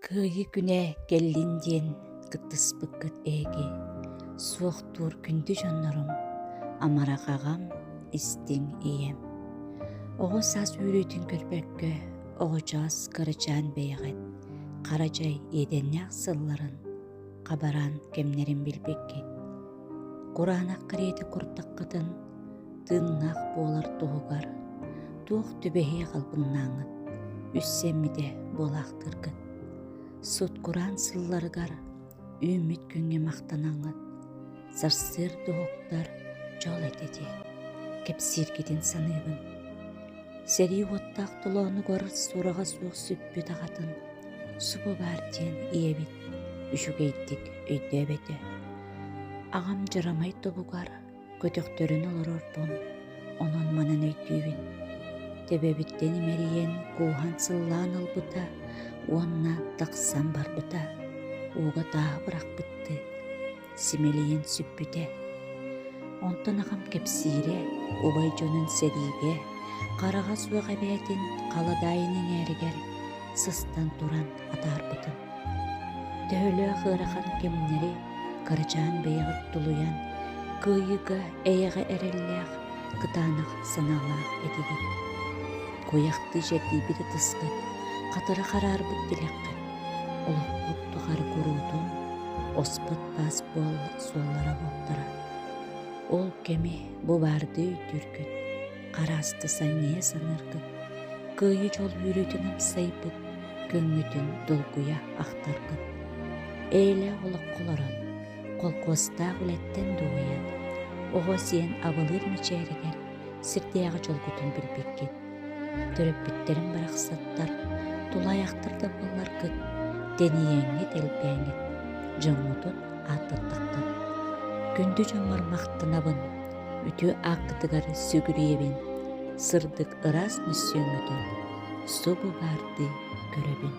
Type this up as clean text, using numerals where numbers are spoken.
Кыйы күнэ келлин диэн кыттыспыккыт эги, суохтуур күндү дьоннорум, амарахагам истиң ием. Оҕо саас үүрүйтүн көрбөккө, оҕочоос кырычаан бэйэҕит, каражай иэдэннээх сылларын, хабараан кемнерин билбеккит. Кураанах кыреeti курдаккытын, тыыннаах буолар туһугар, туох түбэһиэ халбыннааңыт, үссэммите буолаахтыргыт. Сут кураан сылларыгар үүмүт күңҥэ махтанаҥҥат, сарсыыр туһуктар дьол этети, кэпсииргитин саныыбын. Сэрии уоттаах толоонугар сураҕа суох сүппүт аҕатын, субу баар диэн иэбит, үчүгэйдик өйдөөбөтө. Аҕам дьарамай тобугар көтөхтөрүн олорорбун, онон манан өйдүүбүн. Төбөбүттен имэриен кууһан сыллаан ылбыта, уонна тахсан барбыта, ууга тааһы бырахпытты, симэлийэн сүппүтэ. Онтон аҕам кэпсиире, убай дьонун сэриигэ, хараҕа суох эбээтин халадаайының эригэр сыстан туран атаарбытын. Төһөлөө хыарахан кемнери карачаан бэйэҕит тулуян, кыйыга эйэҕэ эрэллээх кытаанах санаалаах этигит. Куяхты жердиибит ытыскыт, хатыра хараарбыт дилеккит, олохпут тухары куруутун, оспут баас буолла суоллара буоктара. Ол кеми бубаарды үтүргүт, караасты саңнее саныргыт, кыйы жол үүрүтүн амсайбыт, көҥүтүн долгуя ахтаргыт. Эйлэ олокколорон, колкуостаах үлэттэн дууян, оҕо сиэн абылыр мичээригэр сирдээҕэ жолгутун билбиккит. Төрөппүттерин барахсаттар, тулайахтарда болларгыт, денийэҥҥит элбээҥҥит, дьоҥҥутун аатпыттахтар. Күндү дьоҥҥор махтанабын, үтүө ааккытыгар сүгүриэбин, сырдык ыраас нүссүөҥөтөн, субу баарды көрөбүн.